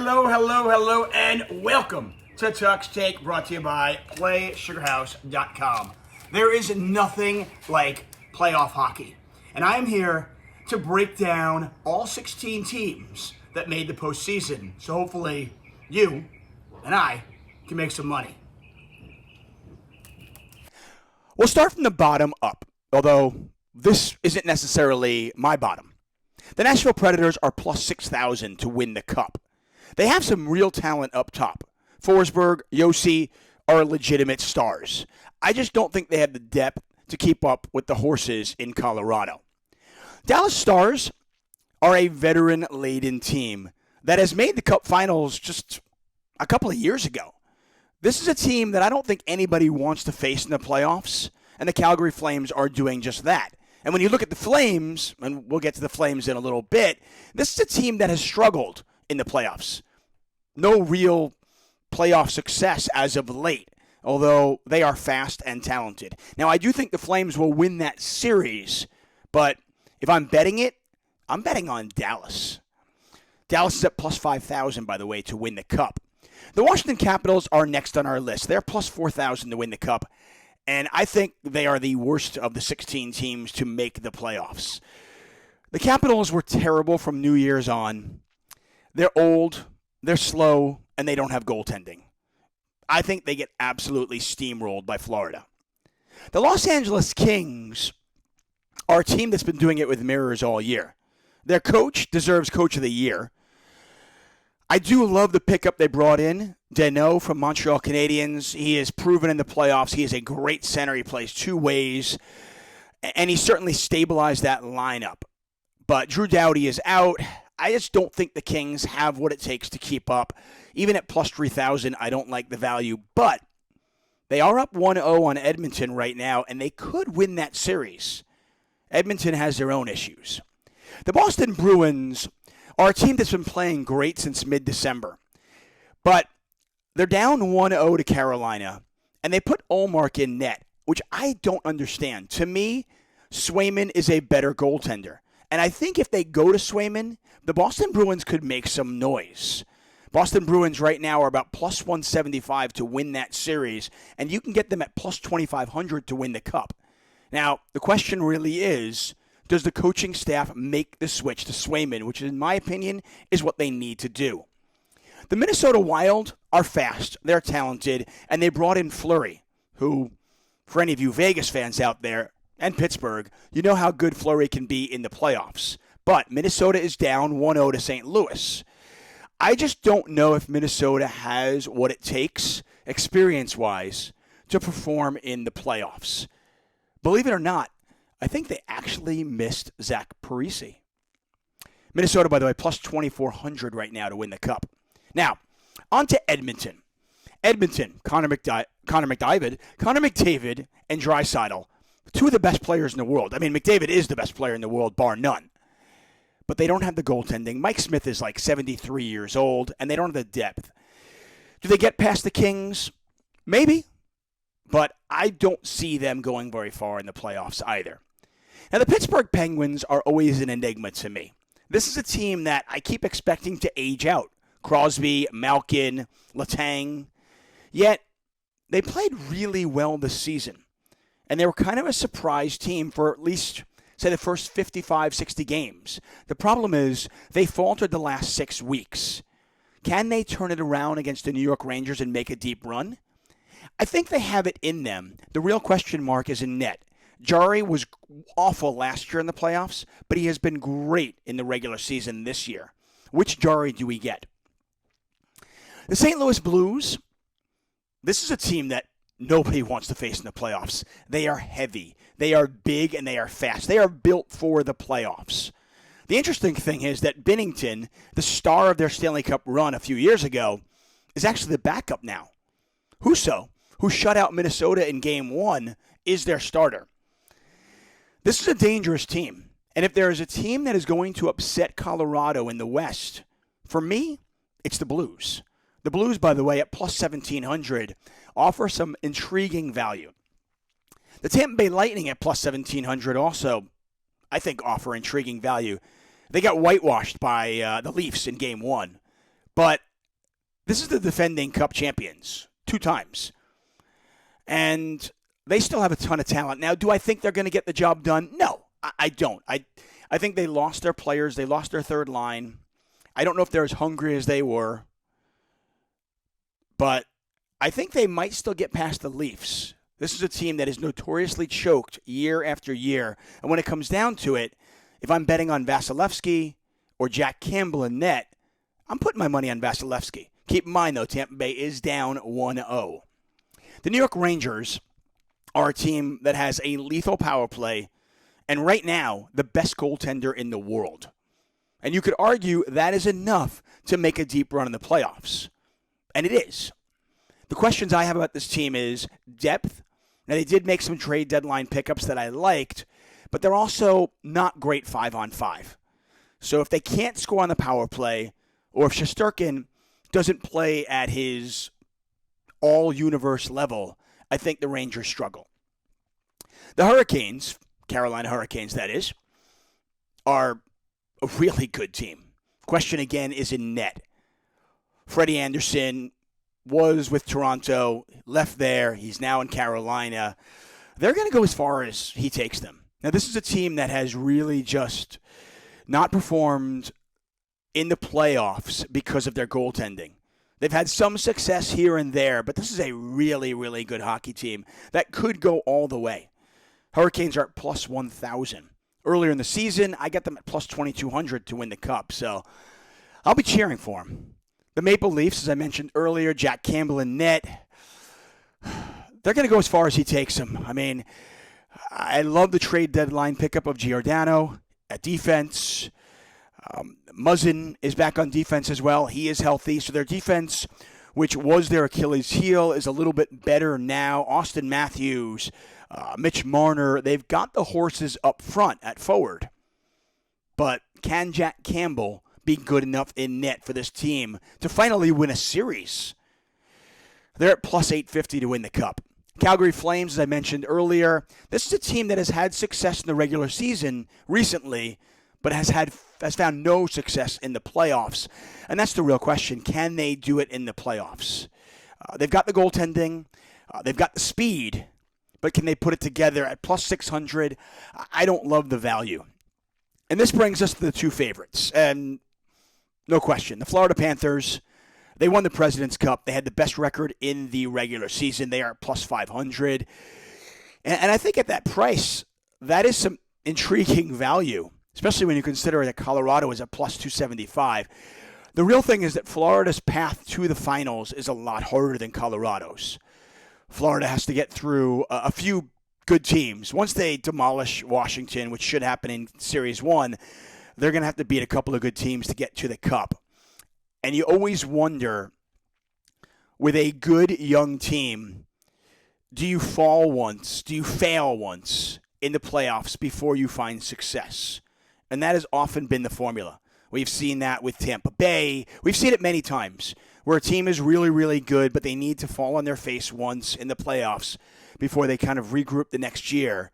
Hello, and welcome to Tuck's Take, brought to you by PlaySugarHouse.com. There is nothing like playoff hockey, and I am here to break down all 16 teams that made the postseason, so hopefully you and I can make some money. We'll start from the bottom up, although this isn't necessarily my bottom. The Nashville Predators are plus 6,000 to win the Cup. They have some real talent up top. Forsberg, Yossi are legitimate stars. I just don't think they have the depth to keep up with the horses in Colorado. Dallas Stars are a veteran-laden team that has made the Cup Finals just a couple of years ago. This is a team that I don't think anybody wants to face in the playoffs, and the Calgary Flames are doing just that. And when you look at the Flames, and we'll get to the Flames in a little bit, this is a team that has struggled in the playoffs. No real playoff success as of late, although they are fast and talented. Now, I do think the Flames will win that series, but if I'm betting it, I'm betting on Dallas. Dallas is at plus 5,000, by the way, to win the Cup. The Washington Capitals are next on our list. They're plus 4,000 to win the Cup, and I think they are the worst of the 16 teams to make the playoffs. The Capitals were terrible from New Year's on. They're old, they're slow, and they don't have goaltending. I think they get absolutely steamrolled by Florida. The Los Angeles Kings are a team that's been doing it with mirrors all year. Their coach deserves Coach of the Year. I do love the pickup they brought in, Danault from Montreal Canadiens. He is proven in the playoffs. He is a great center. He plays two ways, and he certainly stabilized that lineup. But Drew Doughty is out. I just don't think the Kings have what it takes to keep up. Even at plus 3,000, I don't like the value. But they are up 1-0 on Edmonton right now, and they could win that series. Edmonton has their own issues. The Boston Bruins are a team that's been playing great since mid-December. But they're down 1-0 to Carolina, and they put Ullmark in net, which I don't understand. To me, Swayman is a better goaltender. And I think if they go to Swayman, the Boston Bruins could make some noise. Boston Bruins right now are about plus 175 to win that series, and you can get them at plus 2,500 to win the Cup. Now, the question really is, does the coaching staff make the switch to Swayman, which in my opinion is what they need to do. The Minnesota Wild are fast, they're talented, and they brought in Fleury, who, for any of you Vegas fans out there, and Pittsburgh, you know how good Fleury can be in the playoffs. But Minnesota is down 1-0 to St. Louis. I just don't know if Minnesota has what it takes, experience-wise, to perform in the playoffs. Believe it or not, I think they actually missed Zach Parise. Minnesota, by the way, plus 2,400 right now to win the Cup. Now, on to Edmonton. Edmonton, Connor McDavid, and Draisaitl. Two of the best players in the world. I mean, McDavid is the best player in the world, bar none. But they don't have the goaltending. Mike Smith is like 73 years old, and they don't have the depth. Do they get past the Kings? Maybe. But I don't see them going very far in the playoffs either. Now, the Pittsburgh Penguins are always an enigma to me. This is a team that I keep expecting to age out. Crosby, Malkin, Letang. Yet, they played really well this season. And they were kind of a surprise team for at least, say, the first 55, 60 games. The problem is they faltered the last 6 weeks. Can they turn it around against the New York Rangers and make a deep run? I think they have it in them. The real question mark is in net. Jari was awful last year in the playoffs, but he has been great in the regular season this year. Which Jari do we get? The St. Louis Blues, this is a team that nobody wants to face in the playoffs. They are heavy, they are big, and they are fast. They are built for the playoffs. The interesting thing is that Binnington, the star of their Stanley Cup run a few years ago, is actually the backup now. Husso, who shut out Minnesota in Game 1, is their starter. This is a dangerous team. And if there is a team that is going to upset Colorado in the West, for me, it's the Blues. The Blues, by the way, at plus 1,700, offer some intriguing value. The Tampa Bay Lightning at plus 1,700 also, I think, offer intriguing value. They got whitewashed by the Leafs in Game 1. But This is the defending Cup champions 2 times. And they still have a ton of talent. Now, do I think they're going to get the job done? No, I don't. I think they lost their players. They lost their third line. I don't know if they're as hungry as they were. But I think they might still get past the Leafs. This is a team that is notoriously choked year after year. And when it comes down to it, if I'm betting on Vasilevsky or Jack Campbell in net, I'm putting my money on Vasilevsky. Keep in mind, though, Tampa Bay is down 1-0. The New York Rangers are a team that has a lethal power play and right now the best goaltender in the world. And you could argue that is enough to make a deep run in the playoffs. And it is. The questions I have about this team is depth. Now, they did make some trade deadline pickups that I liked, but they're also not great 5-on-5. So if they can't score on the power play, or if Shesterkin doesn't play at his all-universe level, I think the Rangers struggle. The Hurricanes, Carolina Hurricanes that is, are a really good team. Question again is in net. Freddie Anderson was with Toronto, left there. He's now in Carolina. They're going to go as far as he takes them. Now, this is a team that has really just not performed in the playoffs because of their goaltending. They've had some success here and there, but this is a really, really good hockey team that could go all the way. Hurricanes are at plus 1,000. Earlier in the season, I got them at plus 2,200 to win the Cup, so I'll be cheering for them. The Maple Leafs, as I mentioned earlier, Jack Campbell in net, they're going to go as far as he takes them. I mean, I love the trade deadline pickup of Giordano at defense. Muzzin is back on defense as well. He is healthy, so their defense, which was their Achilles heel, is a little bit better now. Austin Matthews, Mitch Marner, they've got the horses up front at forward. But can Jack Campbell be good enough in net for this team to finally win a series? They're at plus 850 to win the Cup. Calgary Flames, as I mentioned earlier, this is a team that has had success in the regular season recently, but has found no success in the playoffs. And that's the real question. Can they do it in the playoffs? They've got the goaltending. They've got the speed. But can they put it together at plus 600? I don't love the value. And this brings us to the 2 favorites. And no question, the Florida Panthers, they won the President's Cup. They had the best record in the regular season. They are at plus 500. And I think at that price, that is some intriguing value, especially when you consider that Colorado is at plus 275. The real thing is that Florida's path to the finals is a lot harder than Colorado's. Florida has to get through a few good teams. Once they demolish Washington, which should happen in Series 1, they're going to have to beat a couple of good teams to get to the Cup. And you always wonder, with a good young team, do you fall once? Do you fail once in the playoffs before you find success? And that has often been the formula. We've seen that with Tampa Bay. We've seen it many times where a team is really, really good, but they need to fall on their face once in the playoffs before they kind of regroup the next year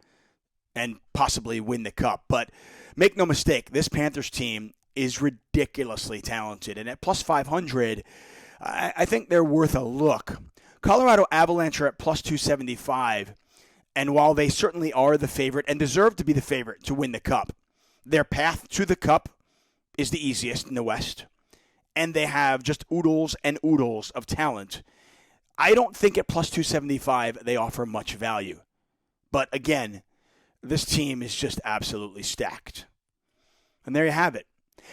and possibly win the Cup. But make no mistake, this Panthers team is ridiculously talented. And at plus 500, I think they're worth a look. Colorado Avalanche are at plus 275. And while they certainly are the favorite and deserve to be the favorite to win the Cup, their path to the Cup is the easiest in the West. And they have just oodles and oodles of talent. I don't think at plus 275 they offer much value. But again, this team is just absolutely stacked. And there you have it.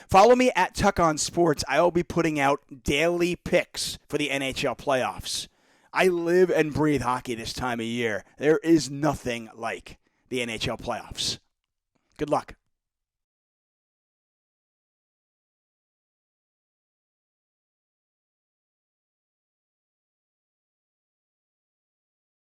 Follow me at Tuchman Sports. I will be putting out daily picks for the NHL playoffs. I live and breathe hockey this time of year. There is nothing like the NHL playoffs. Good luck.